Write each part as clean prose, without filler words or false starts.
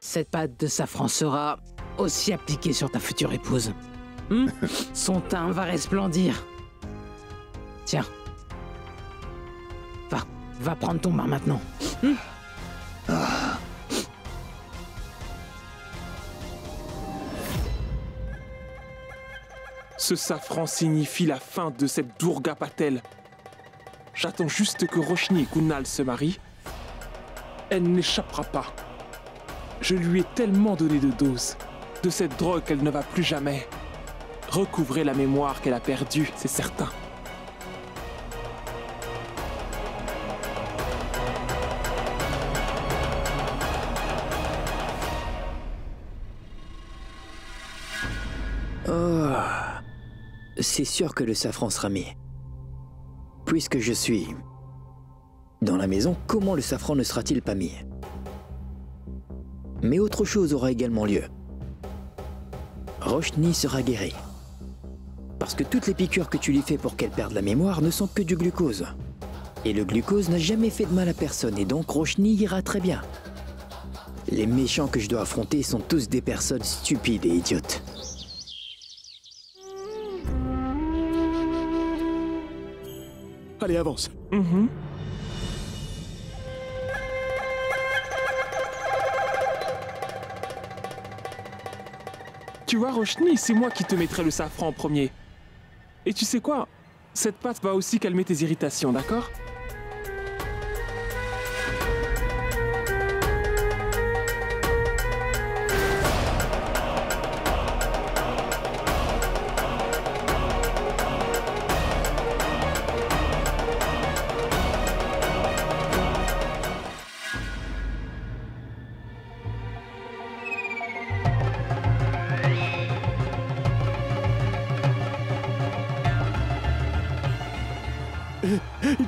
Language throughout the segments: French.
Cette pâte de safran sera aussi appliquée sur ta future épouse. Son teint va resplendir. Tiens. Va prendre ton bain maintenant. Ce safran signifie la fin de cette Durga Patel. J'attends juste que Roshni et Kunal se marient. Elle n'échappera pas. Je lui ai tellement donné de doses, de cette drogue qu'elle ne va plus jamais recouvrer la mémoire qu'elle a perdue, c'est certain. Oh, c'est sûr que le safran sera mis. Puisque je suis dans la maison, comment le safran ne sera-t-il pas mis? Mais autre chose aura également lieu. Roshni sera guérie. Parce que toutes les piqûres que tu lui fais pour qu'elle perde la mémoire ne sont que du glucose. Et le glucose n'a jamais fait de mal à personne, et donc Roshni ira très bien. Les méchants que je dois affronter sont tous des personnes stupides et idiotes. Allez, avance. Tu vois, Roshni, c'est moi qui te mettrai le safran en premier. Et tu sais quoi? Cette pâte va aussi calmer tes irritations, d'accord?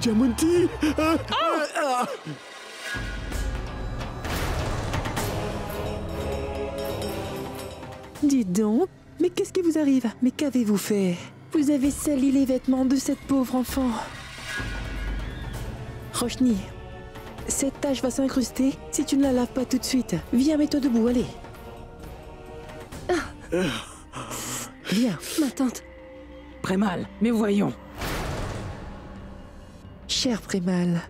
Jamunti. Dites donc, mais qu'est-ce qui vous arrive? Mais qu'avez-vous fait? Vous avez sali les vêtements de cette pauvre enfant. Roshni, cette tache va s'incruster si tu ne la laves pas tout de suite. Viens, mets-toi debout, allez. Viens. Ma tante. Prémal, mais voyons. Cher Prémal.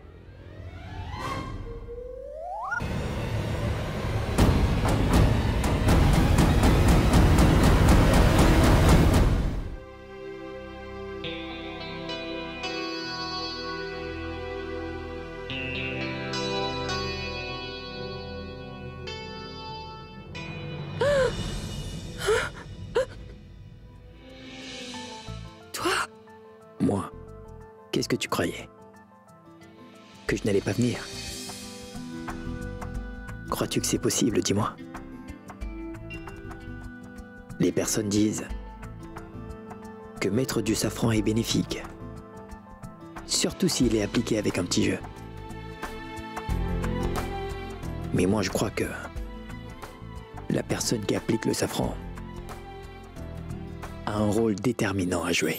Toi? Moi, qu'est-ce que tu croyais? Que je n'allais pas venir? Crois-tu que c'est possible, dis-moi? Les personnes disent que mettre du safran est bénéfique, surtout s'il est appliqué avec un petit jeu. Mais moi je crois que la personne qui applique le safran a un rôle déterminant à jouer.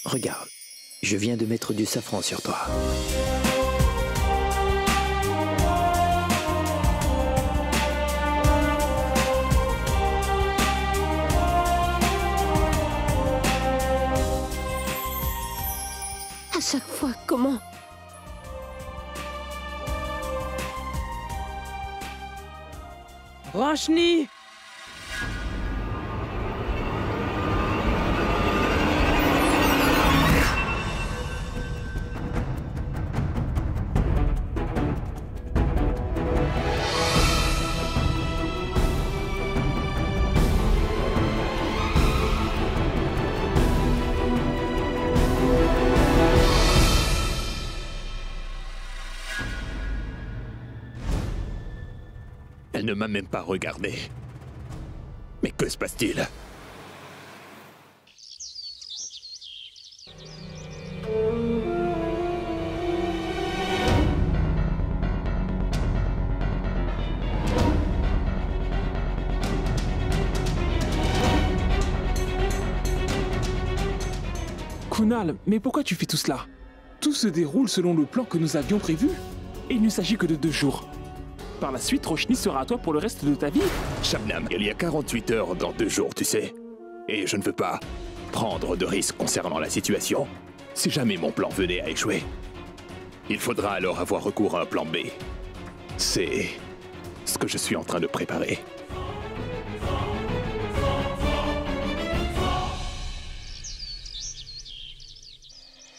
Regarde, je viens de mettre du safran sur toi. À chaque fois, comment? Roshni! Elle ne m'a même pas regardé. Mais que se passe-t-il? Kunal, mais pourquoi tu fais tout cela? Tout se déroule selon le plan que nous avions prévu. Et il ne s'agit que de 2 jours. Par la suite, Roshni sera à toi pour le reste de ta vie. Shabnam, il y a 48 heures dans 2 jours, tu sais. Et je ne veux pas prendre de risques concernant la situation. Si jamais mon plan venait à échouer, il faudra alors avoir recours à un plan B. C'est ce que je suis en train de préparer.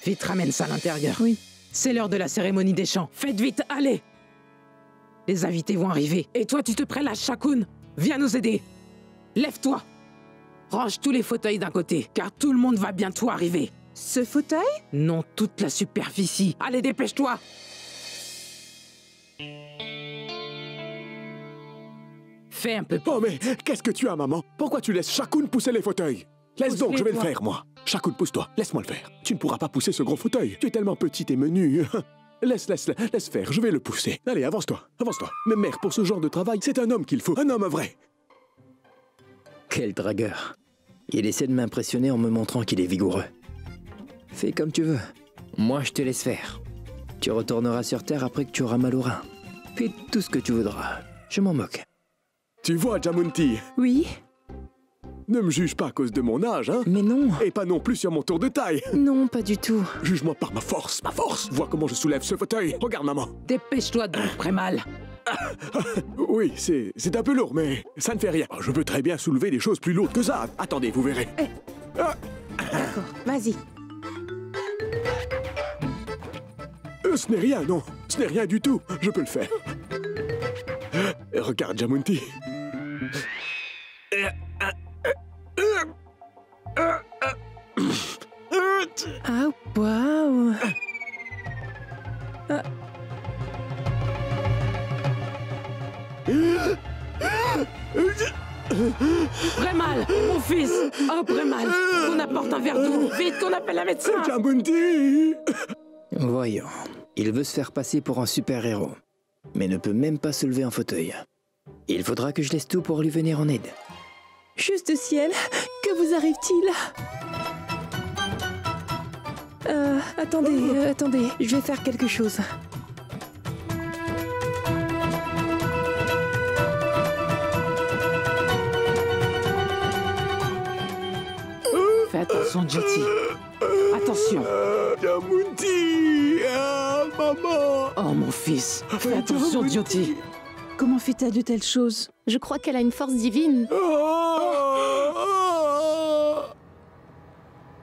Vite, ramène ça à l'intérieur. Oui. C'est l'heure de la cérémonie des chants. Faites vite, allez! Les invités vont arriver. Et toi, tu te prélages, Shakun. Viens nous aider. Lève-toi. Range tous les fauteuils d'un côté, car tout le monde va bientôt arriver. Ce fauteuil? Non, toute la superficie. Allez, dépêche-toi. Fais un peu plus. Oh mais qu'est-ce que tu as, maman? Pourquoi tu laisses Shakun pousser les fauteuils? Laisse donc, je vais le Pousse-les, faire, moi. Shakun, pousse-toi, laisse-moi le faire. Tu ne pourras pas pousser ce gros fauteuil. Tu es tellement petite et menue. Laisse faire, je vais le pousser. Allez, avance-toi, avance-toi. Mais mère, pour ce genre de travail, c'est un homme qu'il faut, un homme vrai. Quel dragueur. Il essaie de m'impressionner en me montrant qu'il est vigoureux. Fais comme tu veux. Moi, je te laisse faire. Tu retourneras sur Terre après que tu auras mal au rein. Fais tout ce que tu voudras. Je m'en moque. Tu vois, Jamunti, Oui. ne me juge pas à cause de mon âge, hein? Mais non. Et pas non plus sur mon tour de taille. Non, pas du tout. Juge-moi par ma force, ma force. Vois comment je soulève ce fauteuil. Regarde, maman. Dépêche-toi donc, Prémal. Oui, c'est un peu lourd, mais ça ne fait rien. Je peux très bien soulever des choses plus lourdes que ça. Attendez, vous verrez. D'accord, vas-y. Ce n'est rien, non. Ce n'est rien du tout. Je peux le faire. Regarde, Jamunti. Ah, waouh. Prémal, mon fils. Oh, Prémal, qu'on apporte un verre d'eau. Vite, qu'on appelle un médecin. Jamunti. Voyons. Il veut se faire passer pour un super-héros, mais ne peut même pas se lever en fauteuil. Il faudra que je laisse tout pour lui venir en aide. Juste ciel, que vous arrive-t-il? Attendez, je vais faire quelque chose. Fais attention, Jyoti. Attention. Jamunti. Ah, maman. Oh, mon fils. Fais attention, Jyoti. Comment fait-elle de telles choses? Je crois qu'elle a une force divine.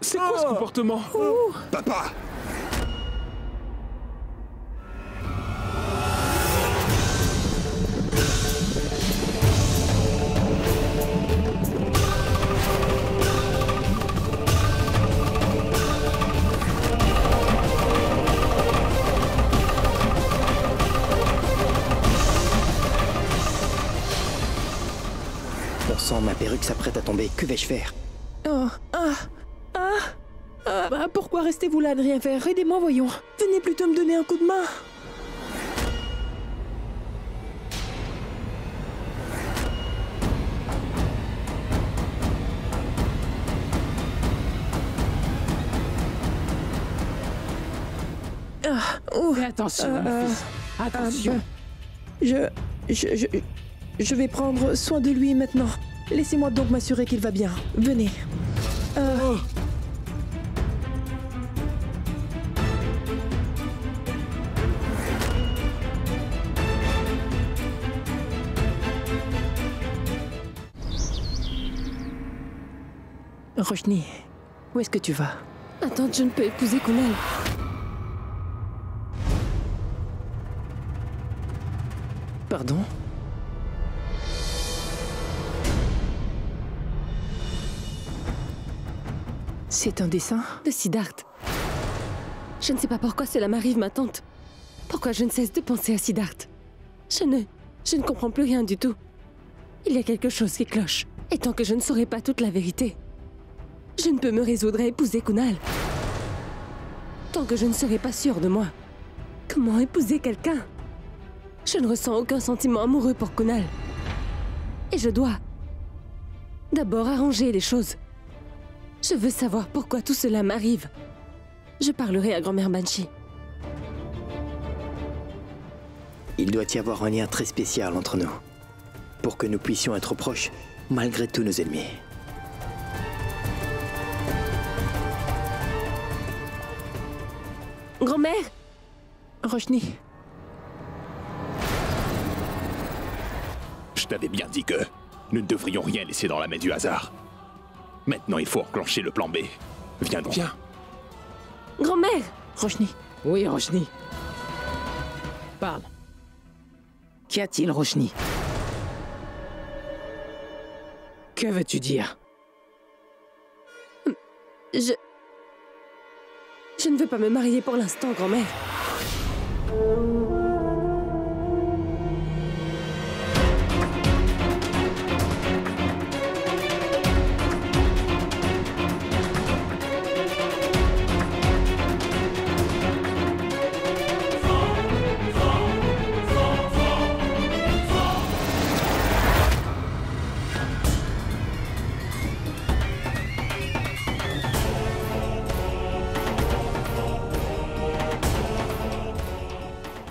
C'est quoi ce comportement? Papa! Bon sang, ma perruque s'apprête à tomber. Que vais-je faire? Pourquoi restez-vous là à ne rien faire? Aidez-moi, voyons. Venez plutôt me donner un coup de main. Fais attention, mon fils. Attention. Je vais prendre soin de lui maintenant. Laissez-moi donc m'assurer qu'il va bien. Venez. Roshni, où est-ce que tu vas? Attends, je ne peux épouser Kunal. Pardon? C'est un dessin? De Siddharth. Je ne sais pas pourquoi cela m'arrive, ma tante. Pourquoi je ne cesse de penser à Siddharth. Je Je ne comprends plus rien du tout. Il y a quelque chose qui cloche. Et tant que je ne saurai pas toute la vérité, je ne peux me résoudre à épouser Kunal. Tant que je ne serai pas sûre de moi, comment épouser quelqu'un? Je ne ressens aucun sentiment amoureux pour Kunal. Et je dois d'abord arranger les choses. Je veux savoir pourquoi tout cela m'arrive. Je parlerai à grand-mère Banshee. Il doit y avoir un lien très spécial entre nous, pour que nous puissions être proches, malgré tous nos ennemis. Grand-mère! Roshni, Je t'avais bien dit que nous ne devrions rien laisser dans la main du hasard. Maintenant, il faut enclencher le plan B. Viens donc. Viens. Grand-mère! Roshni, Oui, Roshni. Parle. Qu'y a-t-il, Roshni? Que veux-tu dire? Je ne veux pas me marier pour l'instant, grand-mère.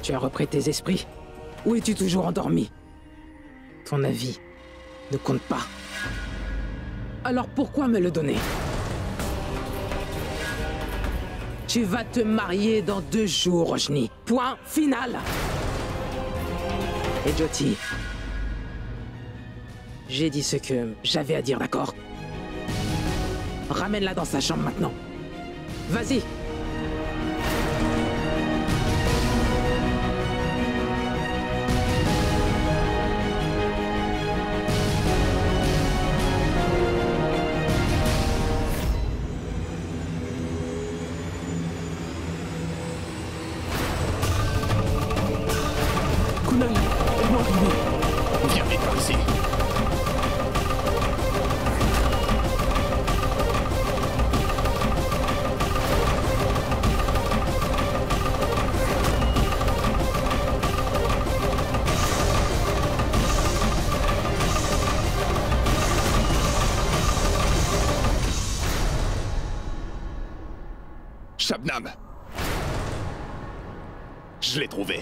Tu as repris tes esprits? Ou es-tu toujours endormi? Ton avis ne compte pas. Alors pourquoi me le donner? Tu vas te marier dans 2 jours, Roshni. Point final. Et Jyoti, j'ai dit ce que j'avais à dire, d'accord? Ramène-la dans sa chambre maintenant. Vas-y. Kunal, aide-moi arriver. Viens vite par ici. Shabnam. Je l'ai trouvé.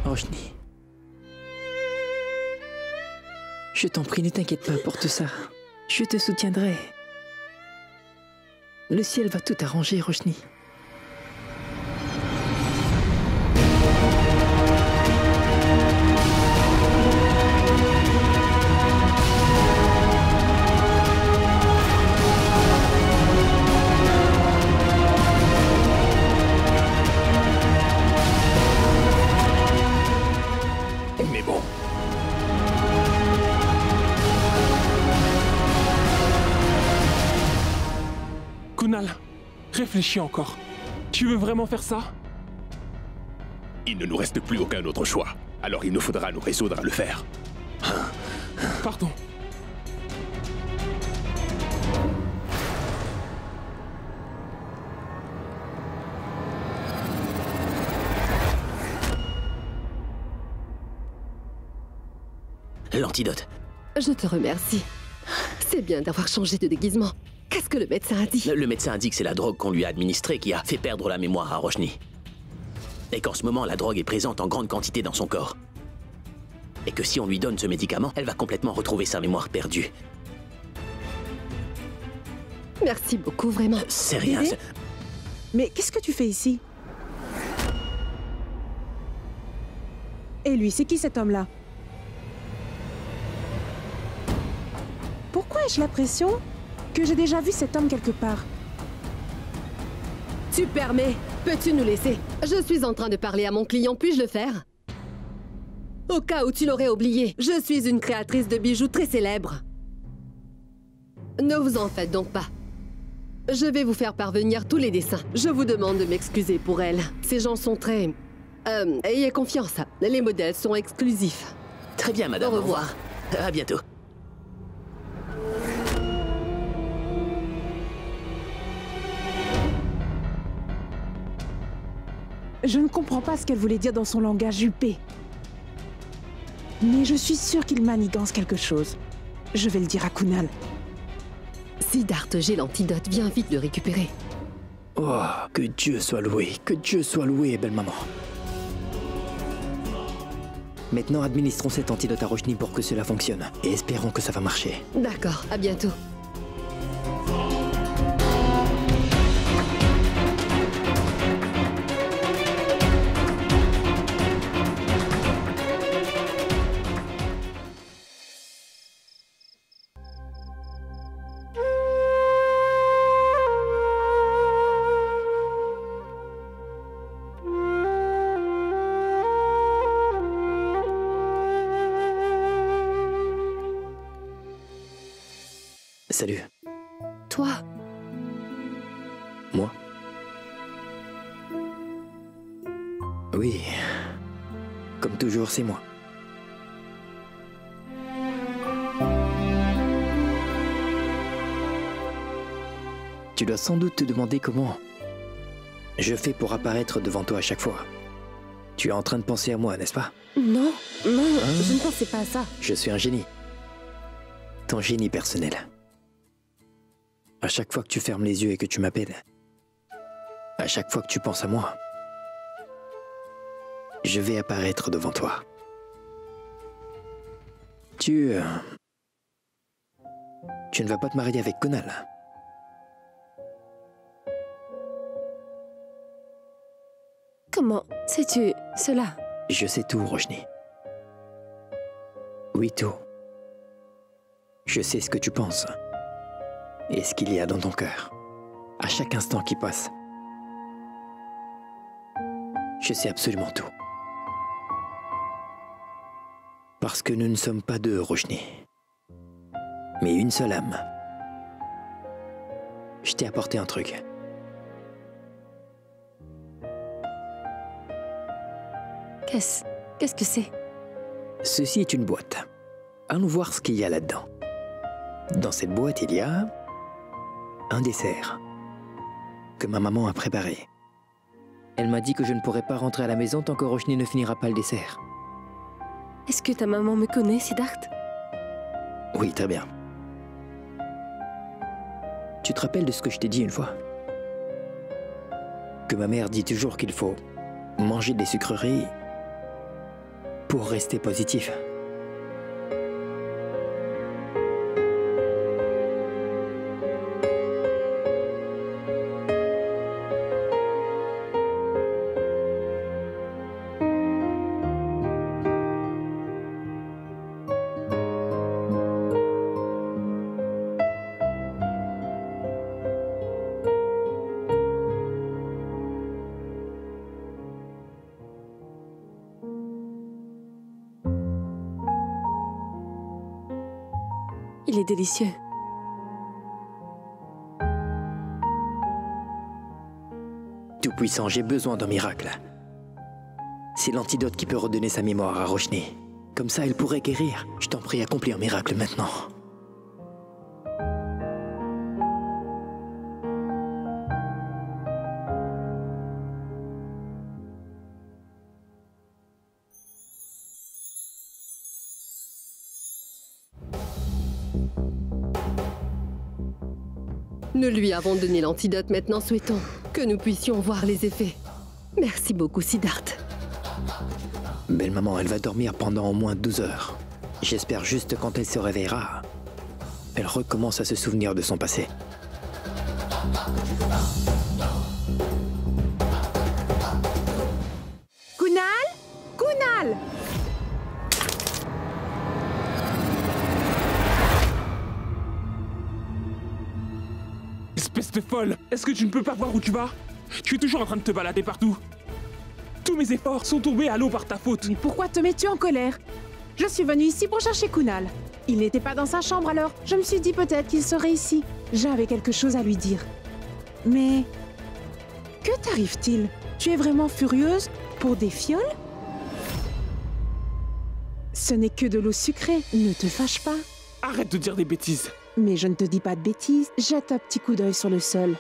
Roshni. Je t'en prie, ne t'inquiète pas pour tout ça. Je te soutiendrai. Le ciel va tout arranger, Roshni. Mais bon. Kunal, réfléchis encore. Tu veux vraiment faire ça? Il ne nous reste plus aucun autre choix. Alors il nous faudra nous résoudre à le faire. Pardon. L'antidote. Je te remercie. C'est bien d'avoir changé de déguisement. Qu'est-ce que le médecin a dit? Le médecin indique que c'est la drogue qu'on lui a administrée qui a fait perdre la mémoire à Roshni. Et qu'en ce moment, la drogue est présente en grande quantité dans son corps. Et que si on lui donne ce médicament, elle va complètement retrouver sa mémoire perdue. Merci beaucoup, vraiment. C'est rien. Bébé Mais qu'est-ce que tu fais ici? Et lui, c'est qui cet homme-là? Pourquoi ai-je l'impression que j'ai déjà vu cet homme quelque part? Tu permets? Peux-tu nous laisser? Je suis en train de parler à mon client, puis-je le faire? Au cas où tu l'aurais oublié, je suis une créatrice de bijoux très célèbre. Ne vous en faites donc pas. Je vais vous faire parvenir tous les dessins. Je vous demande de m'excuser pour elle. Ces gens sont très... ayez confiance, les modèles sont exclusifs. Très bien, madame. Au revoir. À bientôt. Je ne comprends pas ce qu'elle voulait dire dans son langage huppé. Mais je suis sûre qu'il manigance quelque chose. Je vais le dire à Kunal. Siddharth, j'ai l'antidote. Viens vite le récupérer. Oh, que Dieu soit loué, belle maman. Maintenant, administrons cet antidote à Roshni pour que cela fonctionne. Et espérons que ça va marcher. D'accord, à bientôt. Salut. Toi, Moi? Oui. Comme toujours, c'est moi. Tu dois sans doute te demander comment je fais pour apparaître devant toi à chaque fois. Tu es en train de penser à moi, n'est-ce pas? non, je ne pensais pas à ça. Je suis un génie. Ton génie personnel. À chaque fois que tu fermes les yeux et que tu m'appelles, à chaque fois que tu penses à moi, je vais apparaître devant toi. Tu ne vas pas te marier avec Kunal. Comment sais-tu cela? Je sais tout, Roshni. Oui, tout. Je sais ce que tu penses. Et ce qu'il y a dans ton cœur. À chaque instant qui passe. Je sais absolument tout. Parce que nous ne sommes pas deux, Roshni. Mais une seule âme. Je t'ai apporté un truc. Qu'est-ce que c'est? Ceci est une boîte. Allons voir ce qu'il y a là-dedans. Dans cette boîte, il y a un dessert que ma maman a préparé. Elle m'a dit que je ne pourrais pas rentrer à la maison tant que Roshni ne finira pas le dessert. Est-ce que ta maman me connaît, Siddharth? Oui, très bien. Tu te rappelles de ce que je t'ai dit une fois? Que ma mère dit toujours qu'il faut manger des sucreries pour rester positif. Il est délicieux. Tout-puissant, j'ai besoin d'un miracle. C'est l'antidote qui peut redonner sa mémoire à Roshni. Comme ça, elle pourrait guérir. Je t'en prie, accomplis un miracle maintenant. Nous lui avons donné l'antidote, maintenant souhaitons que nous puissions voir les effets. Merci beaucoup, Siddharth. Belle maman, elle va dormir pendant au moins 12 heures. J'espère juste quand elle se réveillera, elle recommence à se souvenir de son passé. Kunal? Kunal! Espèce de folle! Est-ce que tu ne peux pas voir où tu vas? Tu es toujours en train de te balader partout. Tout mes efforts sont tombés à l'eau par ta faute. Mais pourquoi te mets-tu en colère? Je suis venue ici pour chercher Kunal. Il n'était pas dans sa chambre alors. Je me suis dit peut-être qu'il serait ici. J'avais quelque chose à lui dire. Mais... que t'arrive-t-il? Tu es vraiment furieuse pour des fioles? Ce n'est que de l'eau sucrée. Ne te fâche pas. Arrête de dire des bêtises. Mais je ne te dis pas de bêtises. Jette un petit coup d'œil sur le sol.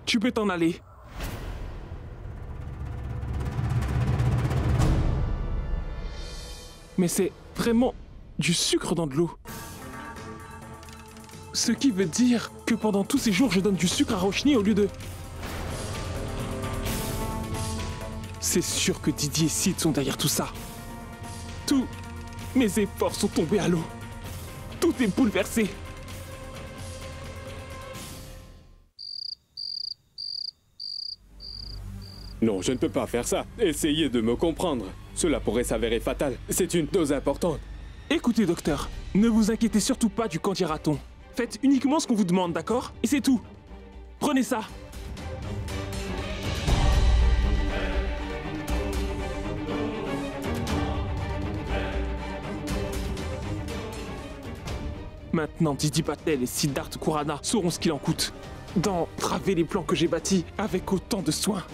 Tu peux t'en aller. Mais c'est vraiment du sucre dans de l'eau. Ce qui veut dire que pendant tous ces jours, je donne du sucre à Roshni au lieu de... C'est sûr que Didier et Sid sont derrière tout ça. Tous mes efforts sont tombés à l'eau. Tout est bouleversé. Non, je ne peux pas faire ça. Essayez de me comprendre. Cela pourrait s'avérer fatal. C'est une dose importante. Écoutez, docteur, ne vous inquiétez surtout pas du candy-raton. Faites uniquement ce qu'on vous demande, d'accord? Et c'est tout. Prenez ça. Maintenant, Didi Patel et Siddharth Khurana sauront ce qu'il en coûte d'entraver les plans que j'ai bâtis avec autant de soin.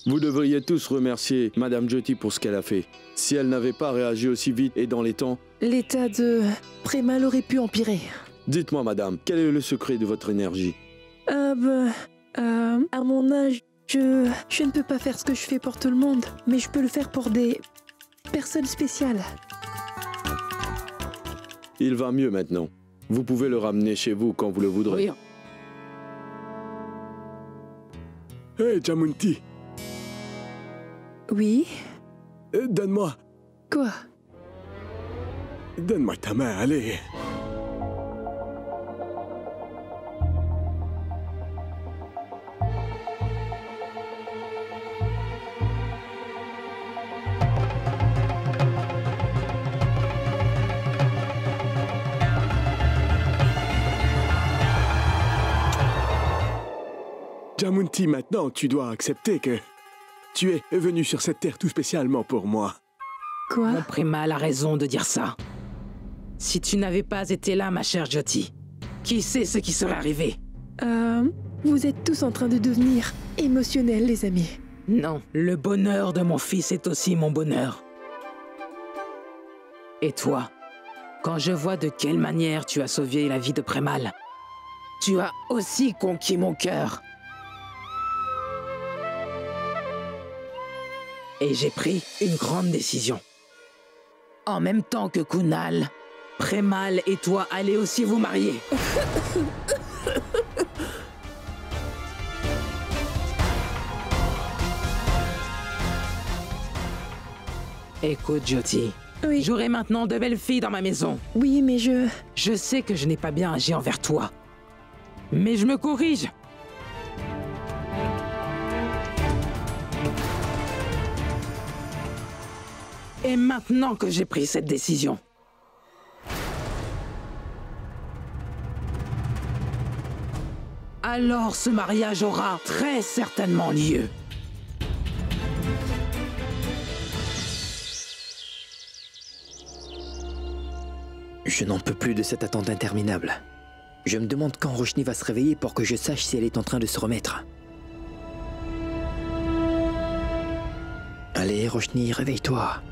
Vous devriez tous remercier Madame Jyoti pour ce qu'elle a fait. Si elle n'avait pas réagi aussi vite et dans les temps... L'état de Prémal aurait pu empirer. Dites-moi, madame, quel est le secret de votre énergie? À mon âge, je ne peux pas faire ce que je fais pour tout le monde, mais je peux le faire pour des personnes spéciales. Il va mieux maintenant. Vous pouvez le ramener chez vous quand vous le voudrez. Oui. Hé, Jamunti, Oui? donne-moi... Quoi? Donne-moi ta main, allez. Jamunti, maintenant, tu dois accepter que tu es venu sur cette terre tout spécialement pour moi. Quoi? Mon Prémal a raison de dire ça. Si tu n'avais pas été là, ma chère Jyoti, qui sait ce qui serait arrivé? Vous êtes tous en train de devenir émotionnels, les amis. Non, le bonheur de mon fils est aussi mon bonheur. Et toi, quand je vois de quelle manière tu as sauvé la vie de Prémal, tu as aussi conquis mon cœur. Et j'ai pris une grande décision. En même temps que Kunal, Prémal et toi allez aussi vous marier. Écoute, Jyoti, Oui. j'aurai maintenant de belles filles dans ma maison. Oui, mais Je sais que je n'ai pas bien agi envers toi. Mais je me corrige. Et maintenant que j'ai pris cette décision, alors ce mariage aura très certainement lieu. Je n'en peux plus de cette attente interminable. Je me demande quand Roshni va se réveiller pour que je sache si elle est en train de se remettre. Allez, Roshni, réveille-toi.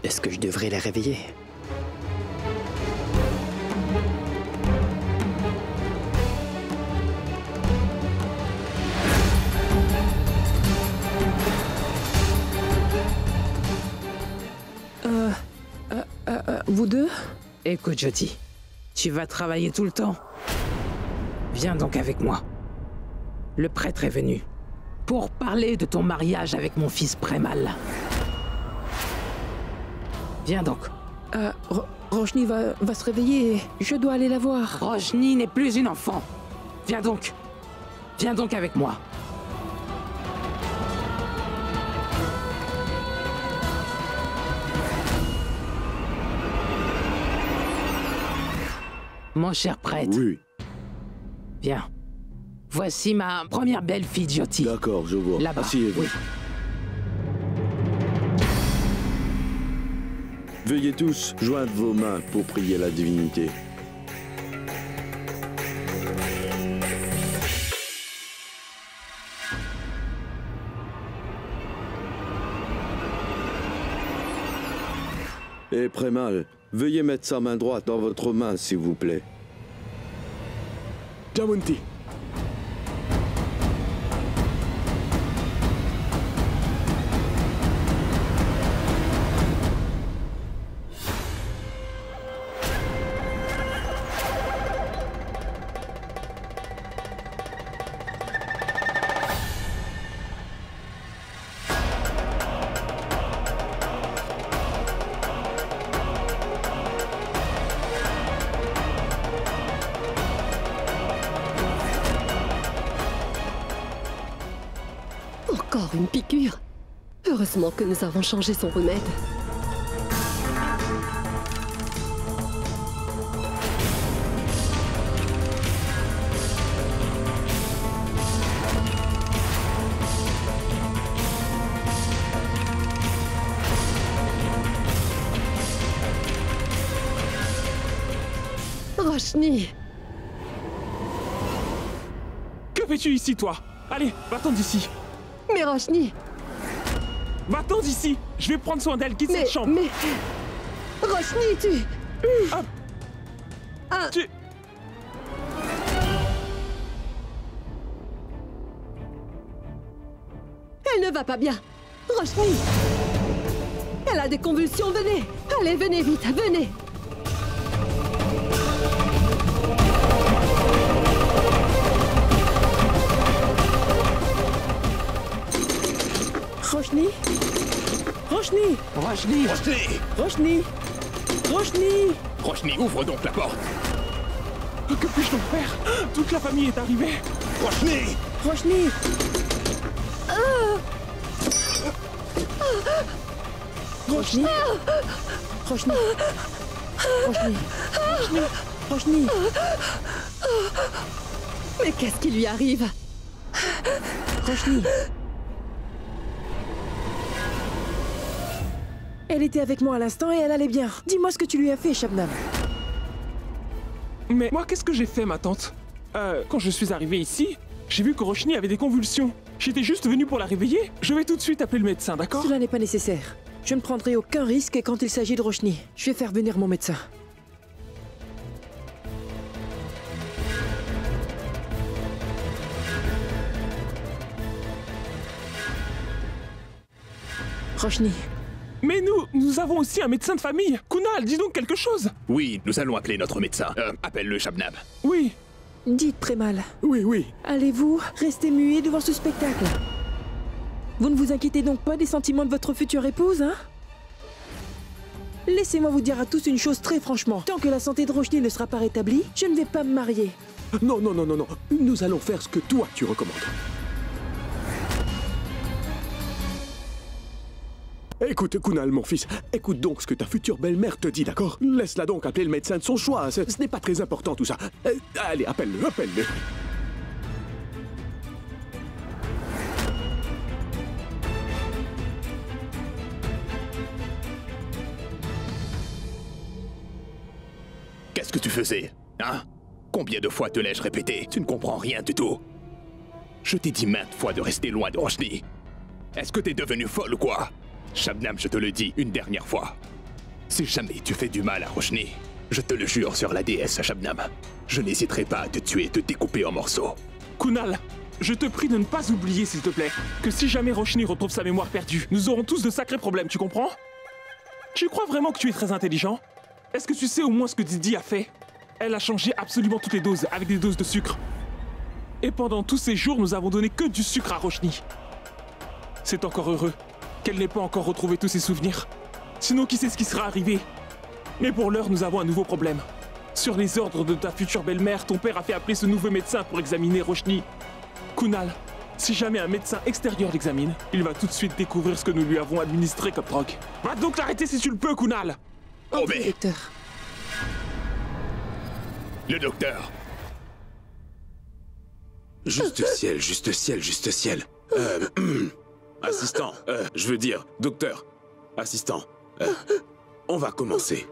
Est-ce que je devrais la réveiller? vous deux? Écoute, Jyoti, tu vas travailler tout le temps. Viens donc avec moi. Le prêtre est venu. pour parler de ton mariage avec mon fils Prémal. Viens donc. Roshni va se réveiller et je dois aller la voir. Roshni n'est plus une enfant. Viens donc. Viens donc avec moi. Mon cher prêtre. Oui. Viens. Voici ma première belle-fille, Jyoti. D'accord, je vois. Là-bas. Asseyez-vous. Oui. Veuillez tous joindre vos mains pour prier la divinité. Et Prémal, veuillez mettre sa main droite dans votre main, s'il vous plaît. Jamunti. Encore une piqûre. Heureusement que nous avons changé son remède. Roshni! Que fais-tu ici, toi? Allez, va-t'en d'ici. Mais Roshni! Va-t'en d'ici. Je vais prendre soin d'elle. Quitte cette chambre. Mais... Roshni, tu... Tu... Elle ne va pas bien. Roshni! Elle a des convulsions, venez! Allez, venez vite, venez! Roshni? Roshni? Roshni! Roshni! Roshni? Roshni? Roshni, ouvre donc la porte! Que puis-je donc faire? Toute la famille est arrivée. Roshni! Roshni? Roshni? Roshni? Roshni? Roshni? Mais qu'est-ce qui lui arrive? Roshni? Elle était avec moi à l'instant et elle allait bien. Dis-moi ce que tu lui as fait, Shabnam. Mais moi, qu'est-ce que j'ai fait, ma tante? Quand je suis arrivé ici, j'ai vu que Roshni avait des convulsions. J'étais juste venu pour la réveiller. Je vais tout de suite appeler le médecin, d'accord? Cela n'est pas nécessaire. Je ne prendrai aucun risque quand il s'agit de Roshni. Je vais faire venir mon médecin. Roshni. Mais nous avons aussi un médecin de famille. Kunal, dis donc quelque chose. Oui, nous allons appeler notre médecin. Appelle-le Shabnam. Oui. Dites, Prémal. Oui, oui. Allez-vous rester muet devant ce spectacle? Vous ne vous inquiétez donc pas des sentiments de votre future épouse, hein? Laissez-moi vous dire à tous une chose très franchement. Tant que la santé de Roshni ne sera pas rétablie, je ne vais pas me marier. Non, non, non, non, non. Nous allons faire ce que toi tu recommandes. Écoute, Kunal, mon fils, écoute donc ce que ta future belle-mère te dit, d'accord? Laisse-la donc appeler le médecin de son choix. Ce n'est pas très important tout ça. Allez, appelle-le, appelle-le. Qu'est-ce que tu faisais? Hein? Combien de fois te l'ai-je répété? Tu ne comprends rien du tout. Je t'ai dit maintes fois de rester loin de Roshni. Est-ce que t'es devenue folle ou quoi? Shabnam, je te le dis une dernière fois. Si jamais tu fais du mal à Roshni, je te le jure sur la déesse Shabnam, je n'hésiterai pas à te tuer et te découper en morceaux. Kunal, je te prie de ne pas oublier, s'il te plaît, que si jamais Roshni retrouve sa mémoire perdue, nous aurons tous de sacrés problèmes, tu comprends? Tu crois vraiment que tu es très intelligent? Est-ce que tu sais au moins ce que Didi a fait? Elle a changé absolument toutes les doses, avec des doses de sucre. Et pendant tous ces jours, nous avons donné que du sucre à Roshni. C'est encore heureux qu'elle n'ait pas encore retrouvé tous ses souvenirs. Sinon, qui sait ce qui sera arrivé? Mais pour l'heure, nous avons un nouveau problème. Sur les ordres de ta future belle-mère, ton père a fait appeler ce nouveau médecin pour examiner Roshni. Kunal, si jamais un médecin extérieur l'examine, il va tout de suite découvrir ce que nous lui avons administré comme drogue. Va donc l'arrêter si tu le peux, Kunal! Oh mais... Docteur. Le docteur. Juste ciel, juste ciel, juste ciel. Assistant, je veux dire, docteur. Assistant, on va commencer.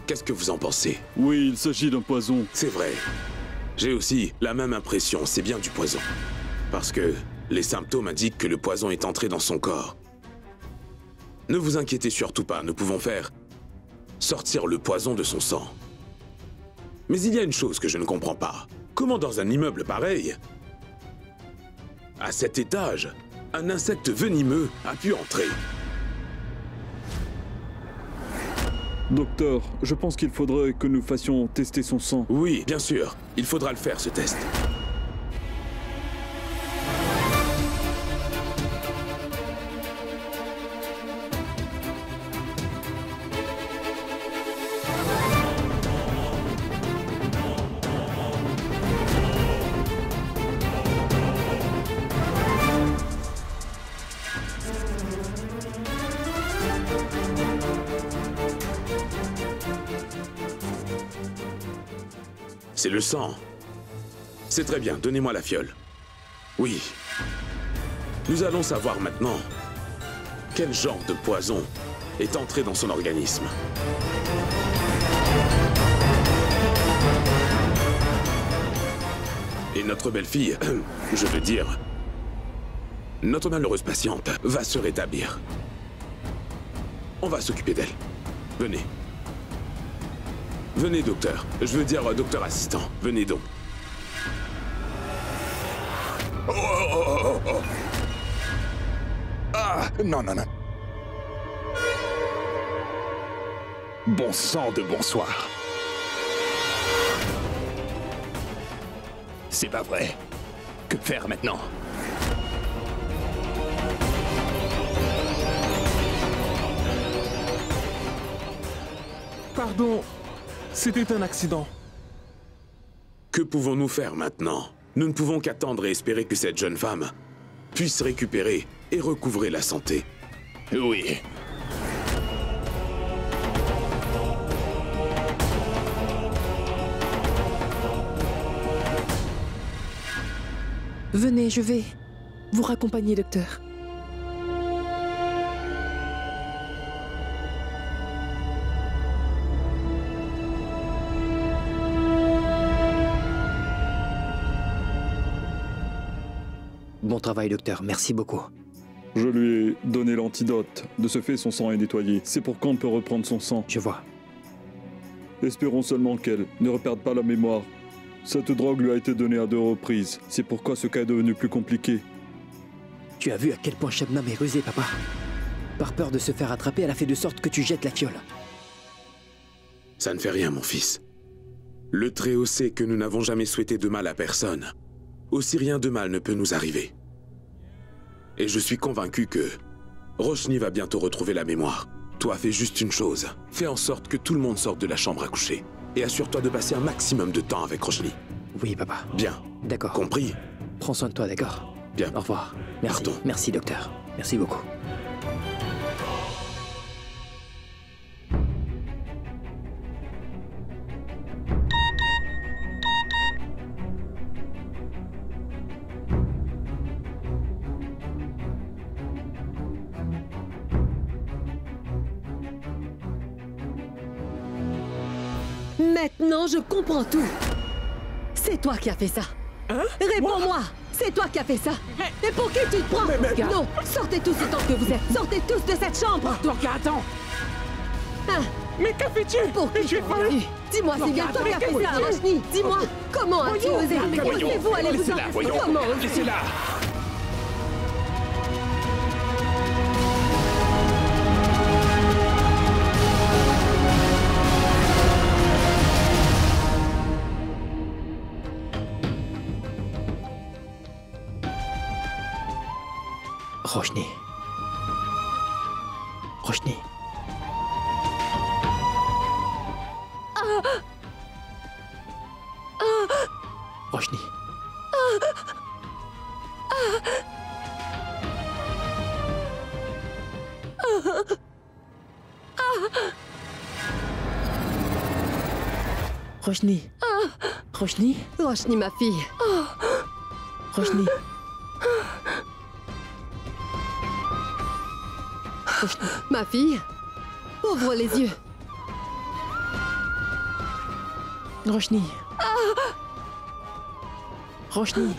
Qu'est-ce que vous en pensez? Oui, il s'agit d'un poison. C'est vrai. J'ai aussi la même impression, c'est bien du poison. Parce que les symptômes indiquent que le poison est entré dans son corps. Ne vous inquiétez surtout pas, nous pouvons faire sortir le poison de son sang. Mais il y a une chose que je ne comprends pas. Comment dans un immeuble pareil, à cet étage, un insecte venimeux a pu entrer? Docteur, je pense qu'il faudrait que nous fassions tester son sang. Oui, bien sûr. Il faudra le faire, ce test. C'est le sang. C'est très bien, donnez-moi la fiole. Oui. Nous allons savoir maintenant quel genre de poison est entré dans son organisme. Et notre belle-fille, je veux dire, notre malheureuse patiente, va se rétablir. On va s'occuper d'elle. Venez. Venez, docteur. Je veux dire, docteur assistant. Venez donc. Oh, oh, oh, oh, oh. Ah, non, non, non. Bon sang de bonsoir. C'est pas vrai. Que faire maintenant? Pardon, c'était un accident. Que pouvons-nous faire maintenant? Nous ne pouvons qu'attendre et espérer que cette jeune femme puisse récupérer et recouvrer la santé. Oui. Venez, je vais vous raccompagner, docteur. Bon travail, docteur. Merci beaucoup. Je lui ai donné l'antidote. De ce fait, son sang est nettoyé. C'est pour qu'on peut reprendre son sang. Je vois. Espérons seulement qu'elle ne reperde pas la mémoire. Cette drogue lui a été donnée à 2 reprises. C'est pourquoi ce cas est devenu plus compliqué. Tu as vu à quel point Shabnam est rusée, papa. Par peur de se faire attraper, elle a fait de sorte que tu jettes la fiole. Ça ne fait rien, mon fils. Le Très-Haut sait que nous n'avons jamais souhaité de mal à personne. Aussi rien de mal ne peut nous arriver. Et je suis convaincu que Roshni va bientôt retrouver la mémoire. Toi, fais juste une chose. Fais en sorte que tout le monde sorte de la chambre à coucher. Et assure-toi de passer un maximum de temps avec Roshni. Oui, papa. Bien. D'accord. Compris? Prends soin de toi, d'accord? Bien. Au revoir. Merci. Partons. Merci, docteur. Merci beaucoup. Maintenant, je comprends tout. C'est toi qui as fait ça. Hein? Réponds-moi. C'est toi qui as fait ça. Et pour qui tu te prends? Non, sortez tous autant que vous êtes. Sortez tous de cette chambre. Toi qui attends. Ah, Mais qu'a fais-tu? Pour qui Tu es t'as folle? vu? Dis-moi, c'est bien toi qui as fait ça, Roshni. Dis-moi, comment as-tu osé? Laissez-vous aller vous Laissez-la, voyons. Comment osez-vous? Laissez-la. Roshni. Roshni. Roshni. Roshni. Roshni. Roshni, ma fille. Roshni. Ma fille, ouvre les yeux. Roshni. Roshni.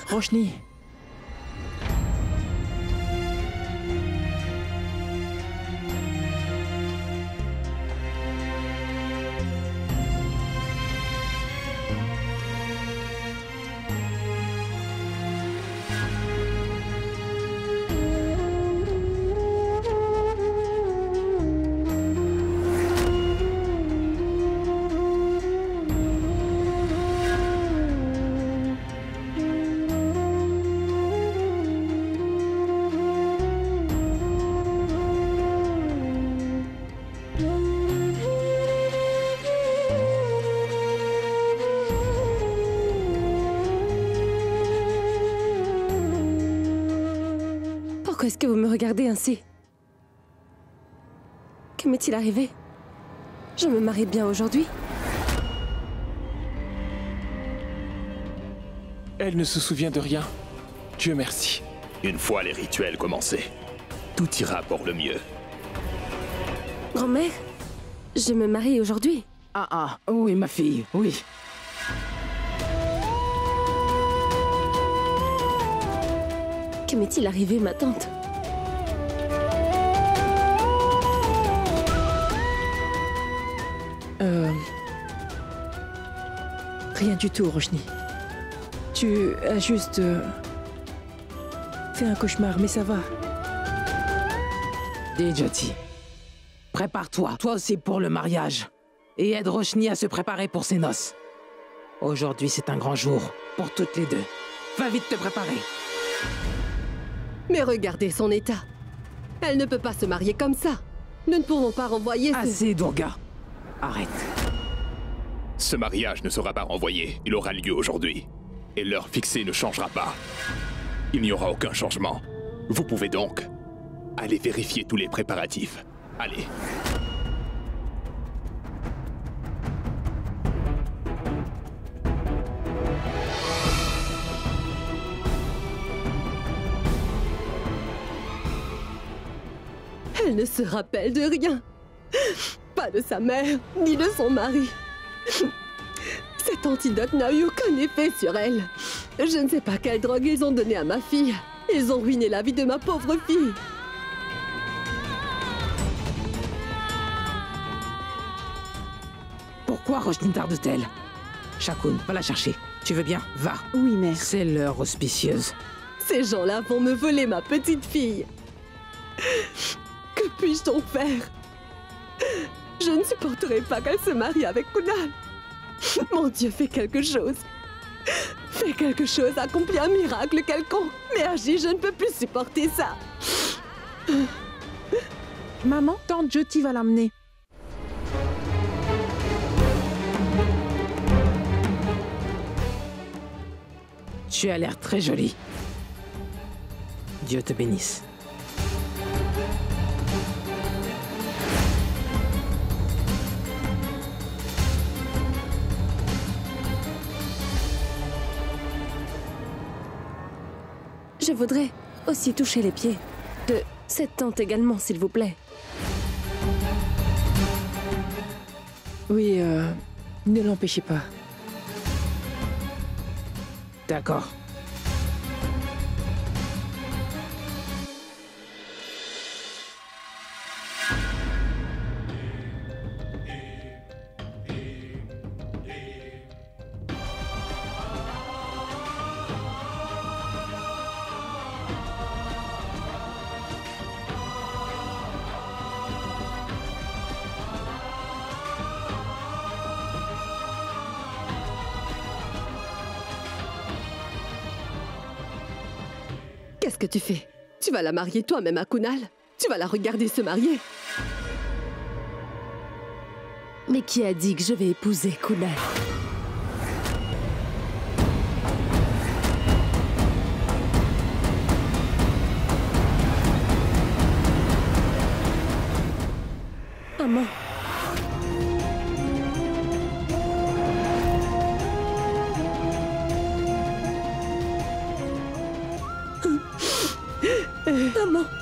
Roshni. Pourquoi est-ce que vous me regardez ainsi? Que m'est-il arrivé? Je me marie bien aujourd'hui. Elle ne se souvient de rien. Dieu merci. Une fois les rituels commencés, tout ira pour le mieux. Grand-mère, je me marie aujourd'hui. Ah, oui, ma fille, oui. Que m'est-il arrivé, ma tante? Rien du tout, Roshni. Tu as juste... fait un cauchemar, mais ça va. Dis, Jyoti, prépare-toi, toi aussi pour le mariage. Et aide Roshni à se préparer pour ses noces. Aujourd'hui, c'est un grand jour pour toutes les deux. Va vite te préparer. Mais regardez son état. Elle ne peut pas se marier comme ça. Nous ne pourrons pas renvoyer ce... Assez, Durga. Arrête. Ce mariage ne sera pas renvoyé. Il aura lieu aujourd'hui. Et l'heure fixée ne changera pas. Il n'y aura aucun changement. Vous pouvez donc aller vérifier tous les préparatifs. Allez. Elle ne se rappelle de rien. Pas de sa mère, ni de son mari. Cet antidote n'a eu aucun effet sur elle. Je ne sais pas quelle drogue ils ont donné à ma fille. Ils ont ruiné la vie de ma pauvre fille. Pourquoi Roshni tarde-t-elle? Shakun, va la chercher. Tu veux bien? Va. Oui, mère. C'est l'heure auspicieuse. Ces gens-là vont me voler ma petite fille. Que puis-je donc faire? Je ne supporterai pas qu'elle se marie avec Kunal. Mon Dieu, fais quelque chose. Fais quelque chose, accomplis un miracle quelconque. Mais agis, je ne peux plus supporter ça. Maman, tante Jyoti va l'emmener. Tu as l'air très jolie. Dieu te bénisse. Je voudrais aussi toucher les pieds de cette tante également, s'il vous plaît. Oui, ne l'empêchez pas. D'accord. Qu'est-ce que tu fais? Tu vas la marier toi-même à Kunal? Tu vas la regarder se marier? Mais qui a dit que je vais épouser Kunal? Maman. Maman.